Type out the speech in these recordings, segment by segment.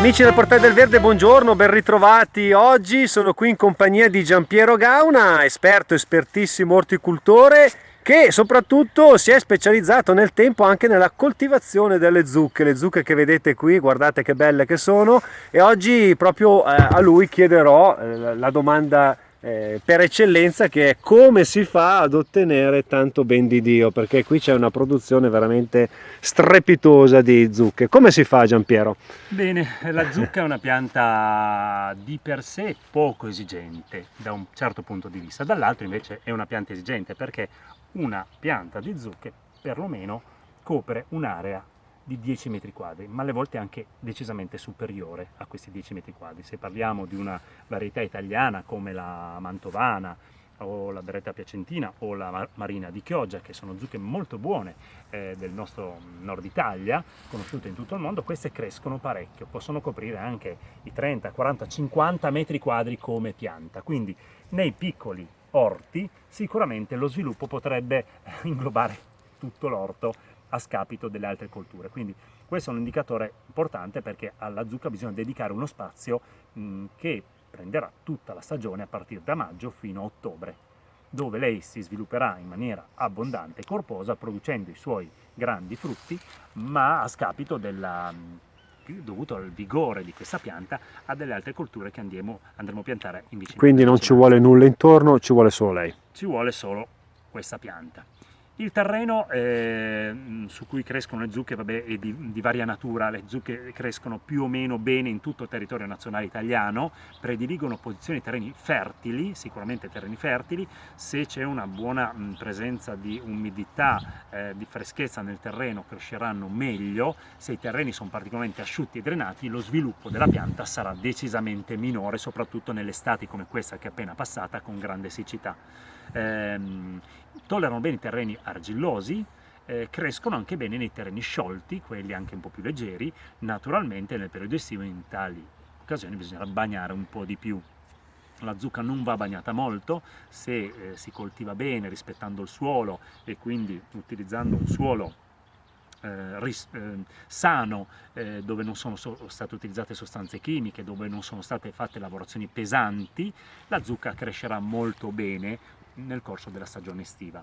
Amici del Portale del Verde, buongiorno, ben ritrovati. Oggi sono qui in compagnia di Giampiero Gauna, espertissimo orticoltore, che soprattutto si è specializzato nel tempo anche nella coltivazione delle zucche. Le zucche che vedete qui, guardate che belle che sono, e oggi proprio a lui chiederò la domanda per eccellenza, che è: come si fa ad ottenere tanto ben di Dio? Perché qui c'è una produzione veramente strepitosa di zucche. Come si fa, Giampiero? Bene, la zucca è una pianta di per sé poco esigente da un certo punto di vista, dall'altro invece è una pianta esigente perché una pianta di zucche perlomeno copre un'area di 10 metri quadri, ma alle volte anche decisamente superiore a questi 10 metri quadri. Se parliamo di una varietà italiana come la mantovana o la beretta piacentina o la marina di Chioggia, che sono zucche molto buone del nostro nord Italia, conosciute in tutto il mondo, queste crescono parecchio, possono coprire anche i 30, 40, 50 metri quadri come pianta, quindi nei piccoli orti sicuramente lo sviluppo potrebbe inglobare tutto l'orto a scapito delle altre colture. Quindi questo è un indicatore importante, perché alla zucca bisogna dedicare uno spazio che prenderà tutta la stagione a partire da maggio fino a ottobre, dove lei si svilupperà in maniera abbondante e corposa, producendo i suoi grandi frutti, ma a scapito dovuto al vigore di questa pianta a delle altre colture che andremo a piantare in vicinanza. Quindi non ci vuole nulla intorno, ci vuole solo lei. Ci vuole solo questa pianta. Il terreno su cui crescono le zucche è di varia natura. Le zucche crescono più o meno bene in tutto il territorio nazionale italiano, prediligono posizioni terreni fertili, sicuramente terreni fertili. Se c'è una buona presenza di umidità, di freschezza nel terreno, cresceranno meglio. Se i terreni sono particolarmente asciutti e drenati, lo sviluppo della pianta sarà decisamente minore, soprattutto nelle estati come questa che è appena passata, con grande siccità. Tollerano bene i terreni argillosi, crescono anche bene nei terreni sciolti, quelli anche un po' più leggeri. Naturalmente nel periodo estivo in tali occasioni bisognerà bagnare un po' di più. La zucca non va bagnata molto se si coltiva bene, rispettando il suolo e quindi utilizzando un suolo sano, dove non sono state utilizzate sostanze chimiche, dove non sono state fatte lavorazioni pesanti. La zucca crescerà molto bene nel corso della stagione estiva.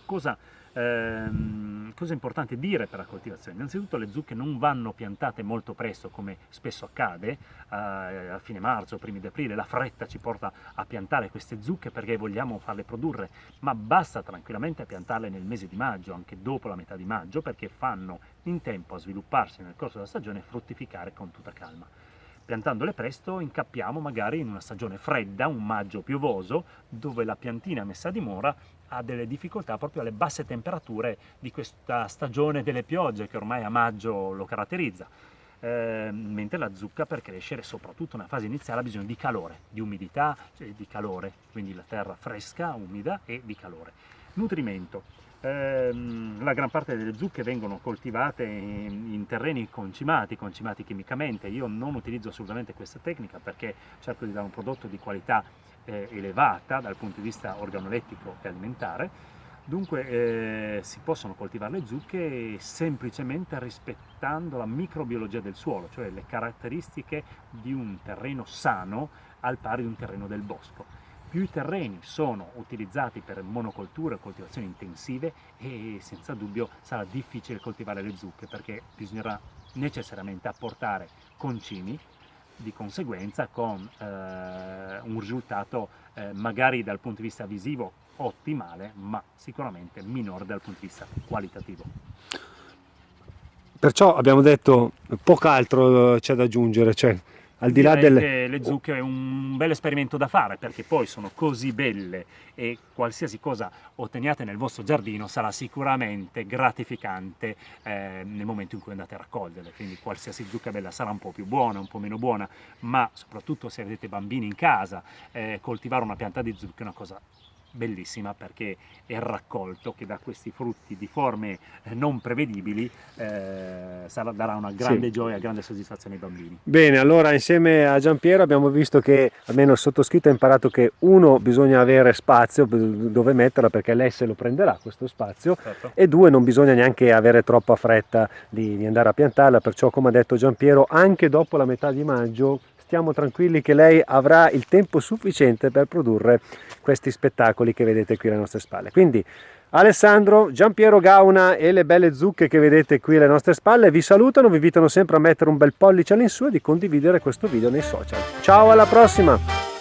Cosa è importante dire per la coltivazione? Innanzitutto le zucche non vanno piantate molto presto, come spesso accade a fine marzo, primi di aprile. La fretta ci porta a piantare queste zucche perché vogliamo farle produrre, ma basta tranquillamente piantarle nel mese di maggio, anche dopo la metà di maggio, perché fanno in tempo a svilupparsi nel corso della stagione e fruttificare con tutta calma. Piantandole presto incappiamo magari in una stagione fredda, un maggio piovoso, dove la piantina messa a dimora ha delle difficoltà proprio alle basse temperature di questa stagione delle piogge, che ormai a maggio lo caratterizza. Mentre la zucca, per crescere, soprattutto nella fase iniziale, ha bisogno di calore, di umidità, cioè di calore, quindi la terra fresca, umida e di calore. Nutrimento. La gran parte delle zucche vengono coltivate in terreni concimati chimicamente. Io non utilizzo assolutamente questa tecnica perché cerco di dare un prodotto di qualità elevata dal punto di vista organolettico e alimentare. Dunque si possono coltivare le zucche semplicemente rispettando la microbiologia del suolo, cioè le caratteristiche di un terreno sano al pari di un terreno del bosco. Più i terreni sono utilizzati per monocolture o coltivazioni intensive, e senza dubbio sarà difficile coltivare le zucche, perché bisognerà necessariamente apportare concimi, di conseguenza con un risultato magari dal punto di vista visivo ottimale, ma sicuramente minore dal punto di vista qualitativo. Perciò abbiamo detto poco altro c'è da aggiungere, cioè al di là Direi delle... che le zucche è un bel esperimento da fare, perché poi sono così belle e qualsiasi cosa otteniate nel vostro giardino sarà sicuramente gratificante nel momento in cui andate a raccoglierle. Quindi qualsiasi zucca bella sarà un po' più buona, un po' meno buona, ma soprattutto se avete bambini in casa, coltivare una pianta di zucche è una cosa bellissima, perché è il raccolto che da questi frutti di forme non prevedibili darà una grande gioia, grande soddisfazione ai bambini. Bene, allora insieme a Giampiero abbiamo visto che, almeno il sottoscritto ha imparato che uno, bisogna avere spazio dove metterla, perché lei se lo prenderà questo spazio, Certo. e due, non bisogna neanche avere troppa fretta di andare a piantarla, perciò come ha detto Giampiero, anche dopo la metà di maggio stiamo tranquilli che lei avrà il tempo sufficiente per produrre questi spettacoli che vedete qui alle nostre spalle. Quindi Alessandro, Giampiero Gauna e le belle zucche che vedete qui alle nostre spalle vi salutano, vi invitano sempre a mettere un bel pollice all'insù e di condividere questo video nei social. Ciao, alla prossima!